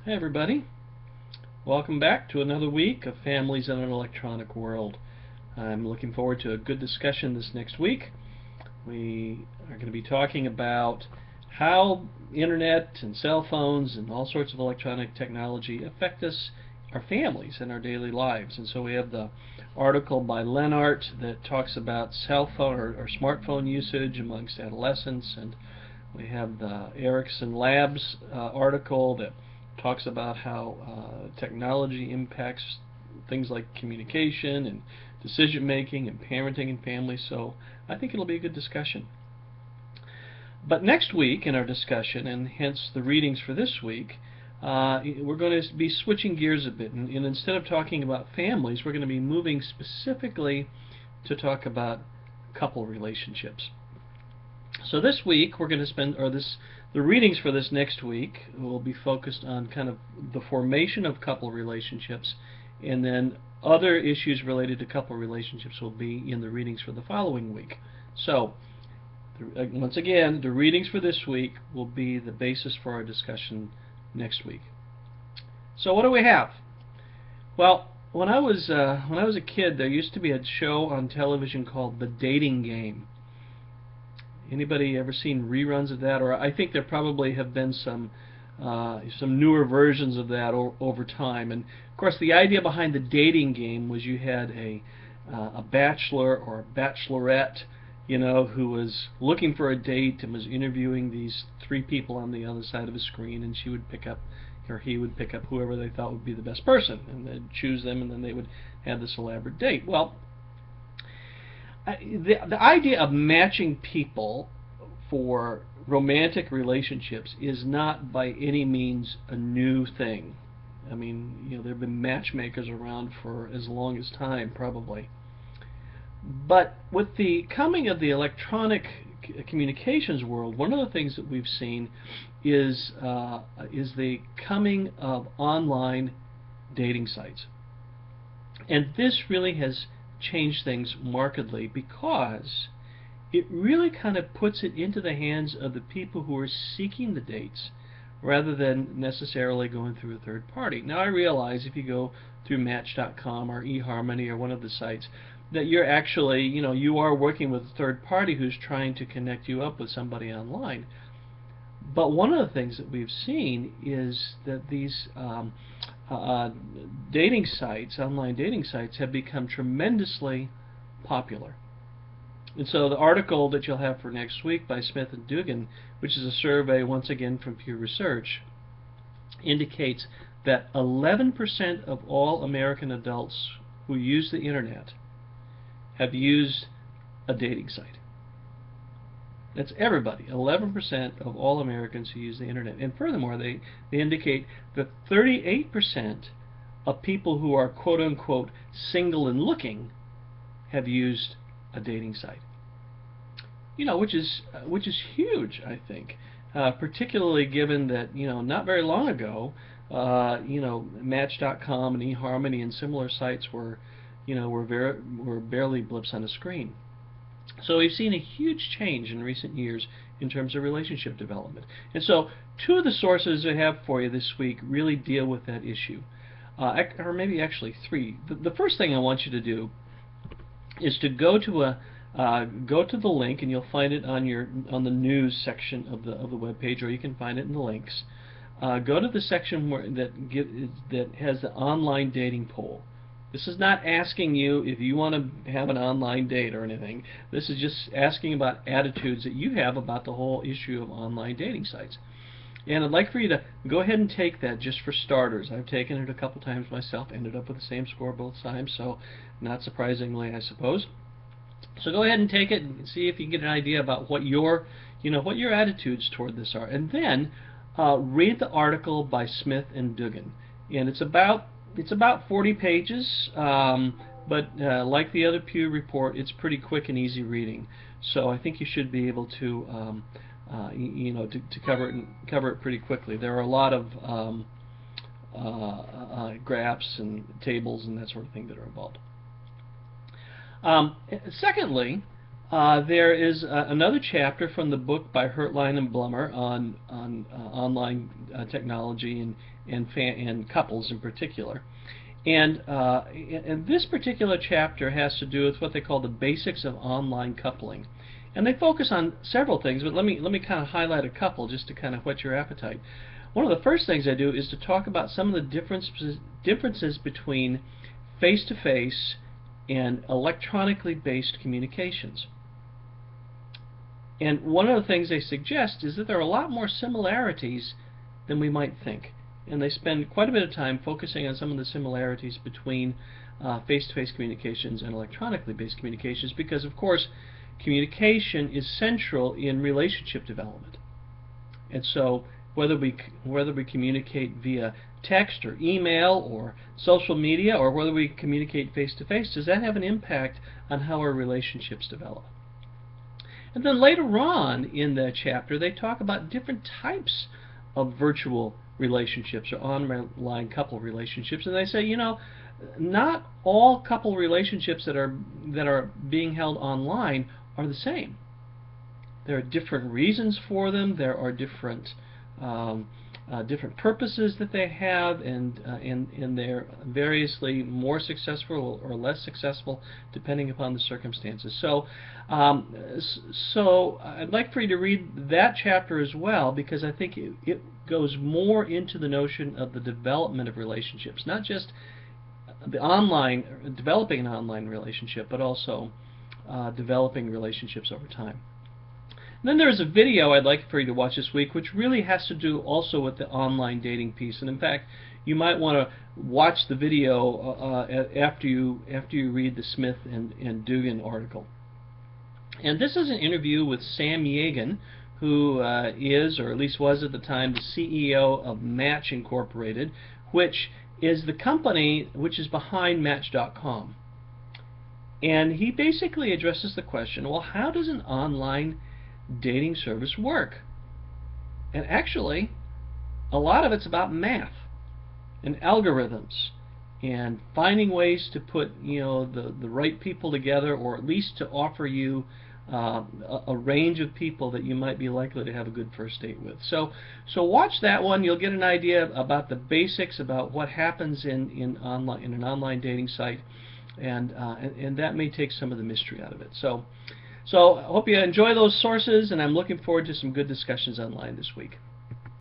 Hey everybody, welcome back to another week of Families in an Electronic World. I'm looking forward to a good discussion this next week. We are going to be talking about how internet and cell phones and all sorts of electronic technology affect us, our families, and our daily lives. And so we have the article by Lennart that talks about cell phone or smartphone usage amongst adolescents, and we have the Ericsson Labs article that talks about how technology impacts things like communication and decision making and parenting and families. So I think it'll be a good discussion. But next week in our discussion, and hence the readings for this week, we're going to be switching gears a bit, and instead of talking about families, we're going to be moving specifically to talk about couple relationships. So this week we're going to spend, the readings for this next week will be focused on kind of the formation of couple relationships, and then other issues related to couple relationships will be in the readings for the following week. So once again, the readings for this week will be the basis for our discussion next week. So what do we have? Well, when I was a kid, there used to be a show on television called The Dating Game. Anybody ever seen reruns of that? Or I think there probably have been some newer versions of that over time. And of course, the idea behind the dating game was you had a bachelor or a bachelorette, who was looking for a date and was interviewing these three people on the other side of a screen, and she would pick up, or he would pick up whoever they thought would be the best person, and they'd choose them, and then they would have this elaborate date. Well, the idea of matching people for romantic relationships is not by any means a new thing. I mean, there have been matchmakers around for as long as time, probably. But with the coming of the electronic communications world, one of the things that we've seen is the coming of online dating sites. And this really has changed things markedly, because it really kind of puts it into the hands of the people who are seeking the dates rather than necessarily going through a third party. Now I realize if you go through Match.com or eHarmony or one of the sites that you're actually, you are working with a third party who's trying to connect you up with somebody online. But one of the things that we've seen is that these dating sites, online dating sites, have become tremendously popular. And so the article that you'll have for next week by Smith and Dugan, which is a survey once again from Pew Research, indicates that 11% of all American adults who use the internet have used a dating site. That's everybody. 11% of all Americans who use the internet. And furthermore, they indicate that 38% of people who are quote-unquote single and looking have used a dating site. Which is huge, I think, particularly given that not very long ago, Match.com and eHarmony and similar sites were barely blips on a screen. So we've seen a huge change in recent years in terms of relationship development. And so two of the sources I have for you this week really deal with that issue, or maybe actually three. The first thing I want you to do is to go to the link, and you'll find it on the news section of the web page, or you can find it in the links. Go to the section that has the online dating poll. This is not asking you if you want to have an online date or anything. This is just asking about attitudes that you have about the whole issue of online dating sites. And I'd like for you to go ahead and take that just for starters. I've taken it a couple times myself, ended up with the same score both times, so not surprisingly, I suppose. So go ahead and take it and see if you can get an idea about what your attitudes toward this are. And then read the article by Smith and Dugan. And it's about 40 pages, but like the other Pew report, it's pretty quick and easy reading. So I think you should be able to to cover it pretty quickly. There are a lot of graphs and tables and that sort of thing that are involved. Secondly, There is another chapter from the book by Hertlein and Blummer on online technology and couples in particular. And this particular chapter has to do with what they call the basics of online coupling. And they focus on several things, but let me kind of highlight a couple just to kind of whet your appetite. One of the first things I do is to talk about some of the differences between face-to-face and electronically based communications. And one of the things they suggest is that there are a lot more similarities than we might think. And they spend quite a bit of time focusing on some of the similarities between face-to-face communications and electronically based communications because, of course, communication is central in relationship development. And so whether we communicate via text or email or social media or whether we communicate face-to-face, does that have an impact on how our relationships develop? And then later on in the chapter they talk about different types of virtual relationships or online couple relationships, and they say, you know, not all couple relationships that are being held online are the same. There are different reasons for them. There are different purposes that they have, and they're variously more successful or less successful depending upon the circumstances. So I'd like for you to read that chapter as well, because I think it goes more into the notion of the development of relationships, not just developing an online relationship, but also developing relationships over time. And then there's a video I'd like for you to watch this week, which really has to do also with the online dating piece. And in fact, you might want to watch the video after you read the Smith and Dugan article. And this is an interview with Sam Yagan, who is, or at least was at the time, the CEO of Match Incorporated, which is the company which is behind Match.com. And he basically addresses the question, well, how does an online dating service work? And actually, a lot of it's about math and algorithms and finding ways to put, you know, the right people together, or at least to offer you a range of people that you might be likely to have a good first date with. So watch that one. You'll get an idea about the basics about what happens in an online dating site, and that may take some of the mystery out of it. So I hope you enjoy those sources, and I'm looking forward to some good discussions online this week.